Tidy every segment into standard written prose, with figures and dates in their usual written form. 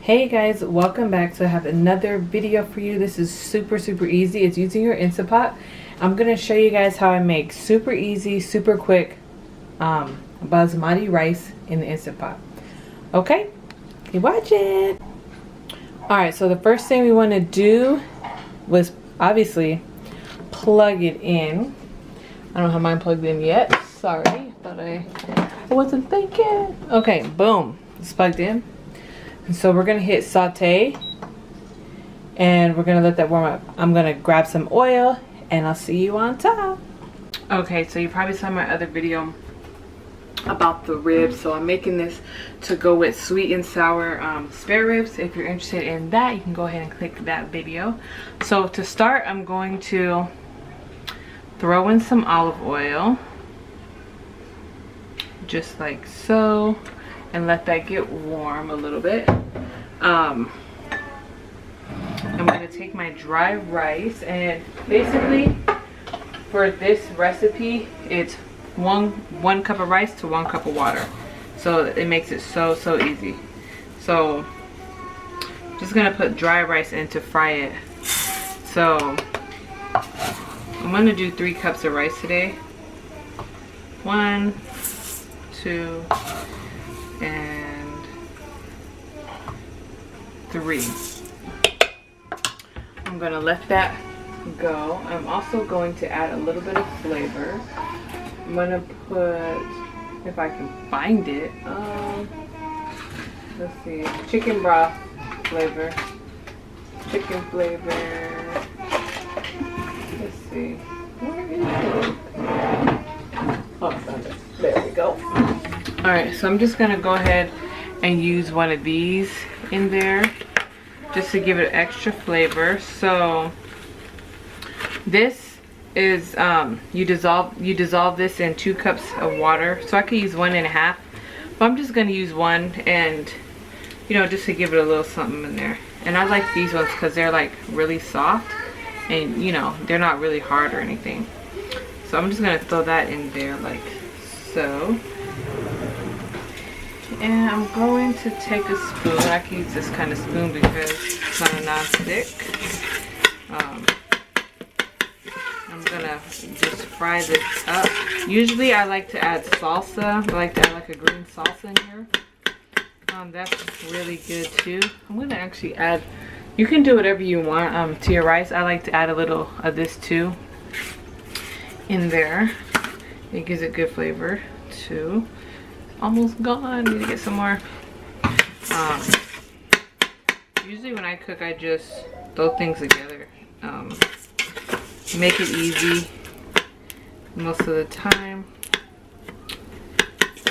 Hey guys, welcome back. So I have another video for you. This is super easy. It's using your Instant Pot. I'm gonna show you guys how I make super easy, super quick basmati rice in the Instant Pot. Okay, keep watching. Alright, so the first thing we want to do was obviously plug it in. I don't have mine plugged in yet. Sorry, but I wasn't thinking. Okay, boom, it's plugged in. And so we're gonna hit saute and we're gonna let that warm up. I'm gonna grab some oil and I'll see you on top. Okay, so you probably saw my other video about the ribs. So I'm making this to go with sweet and sour spare ribs. If you're interested in that, you can go ahead and click that video. So to start, I'm going to throw in some olive oil, just like so, and let that get warm a little bit. I'm going to take my dry rice, and basically for this recipe it's one cup of rice to 1 cup of water, so it makes it so easy. So just gonna put dry rice in to fry it. So I'm gonna do 3 cups of rice today. 1, 2, and 3. I'm gonna let that go. I'm also going to add a little bit of flavor. I'm gonna put, if I can find it, let's see, chicken broth flavor. Chicken flavor. Let's see. Where is it? Oh, found it. There we go. Alright, so I'm just gonna go ahead and use one of these in there just to give it extra flavor. So this is you dissolve this in 2 cups of water. So I could use 1.5, but I'm just gonna use 1, and you know, just to give it a little something in there. And I like these ones because they're like really soft, and you know, they're not really hard or anything. So I'm just gonna throw that in there like so. And I'm going to take a spoon. I can use this kind of spoon because it's not a non-stick. I'm gonna just fry this up. Usually I like to add salsa. I like to add like a green salsa in here. That's really good too. I'm gonna actually add, you can do whatever you want to your rice. I like to add a little of this too in there. It gives it good flavor too. Almost gone. Need to get some more. Usually when I cook, I just throw things together. Make it easy most of the time.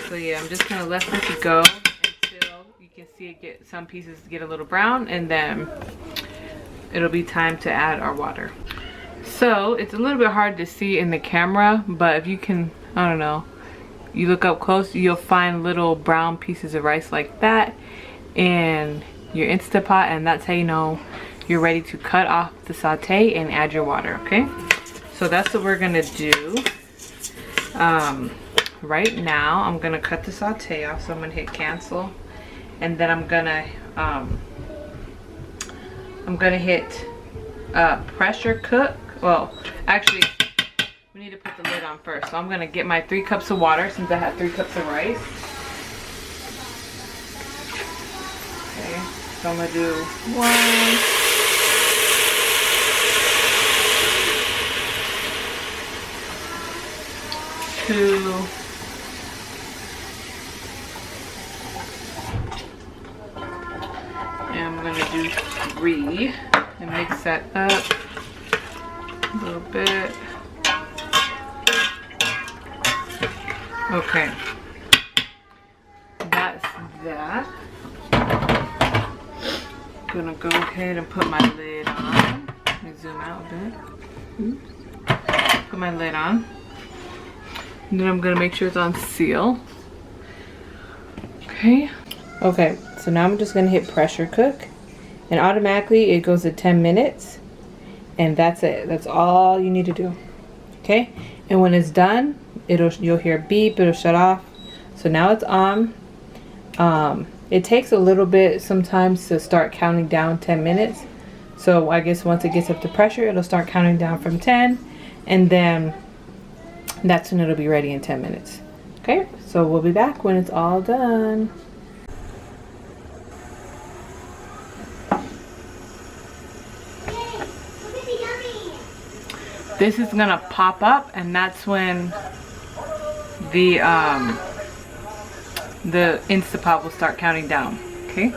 So yeah, I'm just gonna let this go until you can see it get, some pieces get a little brown, and then it'll be time to add our water. So it's a little bit hard to see in the camera, but if you can, I don't know, you look up close, you'll find little brown pieces of rice like that in your Instant Pot, and that's how you know you're ready to cut off the saute and add your water. Okay, so that's what we're gonna do. Right now I'm gonna cut the saute off, so I'm gonna hit cancel, and then I'm gonna hit pressure cook. Well, actually we need to put the lid on first. So I'm gonna get my 3 cups of water since I have 3 cups of rice. Okay, so I'm gonna do 1, 2, and I'm gonna do 3 and mix that up a little bit. Okay, that's that. I'm gonna go ahead and put my lid on. Let me zoom out a bit. Put my lid on. And then I'm gonna make sure it's on seal. Okay. Okay, so now I'm just gonna hit pressure cook, and automatically it goes to 10 minutes, and that's it. That's all you need to do. Okay, and when it's done, you'll hear beep, it'll shut off. So now it's on. It takes a little bit sometimes to start counting down 10 minutes. So I guess once it gets up to pressure, it'll start counting down from 10, and then that's when it'll be ready in 10 minutes. Okay, so we'll be back when it's all done. This is gonna pop up, and that's when the InstantPot will start counting down. Okay.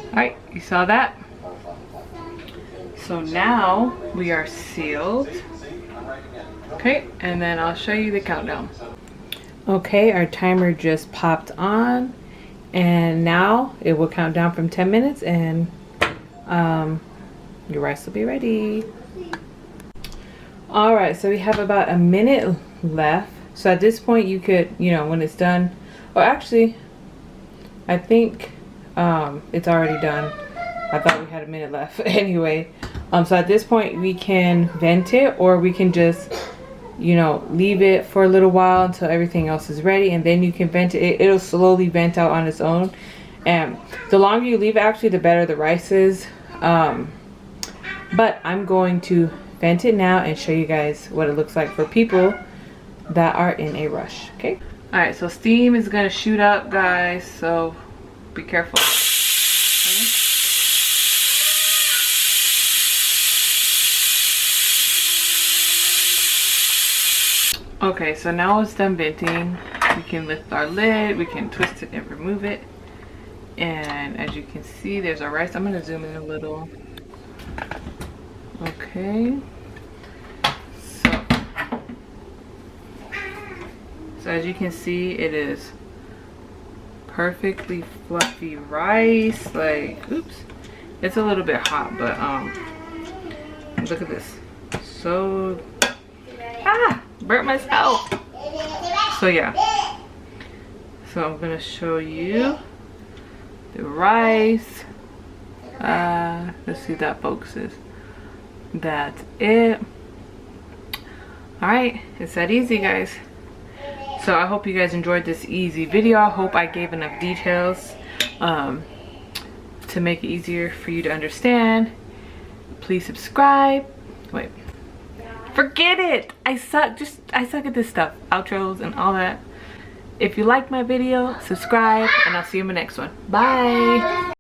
Alright, you saw that? So now we are sealed. Okay, and then I'll show you the countdown. Okay, our timer just popped on, and now it will count down from 10 minutes, and your rice will be ready. Alright, so we have about a minute left. So at this point you could, you know, when it's done, or actually, I think it's already done. I thought we had a minute left. Anyway, so at this point we can vent it, or we can just, you know, leave it for a little while until everything else is ready, and then you can vent it. It'll slowly vent out on its own, and the longer you leave it, actually the better the rice is. But I'm going to vent it now and show you guys what it looks like for people that are in a rush. Okay, all right, so steam is gonna shoot up, guys, so be careful. Okay, so now it's done venting. We can lift our lid, we can twist it and remove it. And as you can see, there's our rice. I'm gonna zoom in a little. Okay. So as you can see, it is perfectly fluffy rice. Like, oops. It's a little bit hot, but look at this. So burnt myself. So yeah, so I'm gonna show you the rice. Let's see if that focuses. That's it. All right, it's that easy, guys. So I hope you guys enjoyed this easy video. I hope I gave enough details to make it easier for you to understand. Please subscribe. Wait, forget it. I suck at this stuff, outros and all that. If you like my video, subscribe, and I'll see you in my next one. Bye.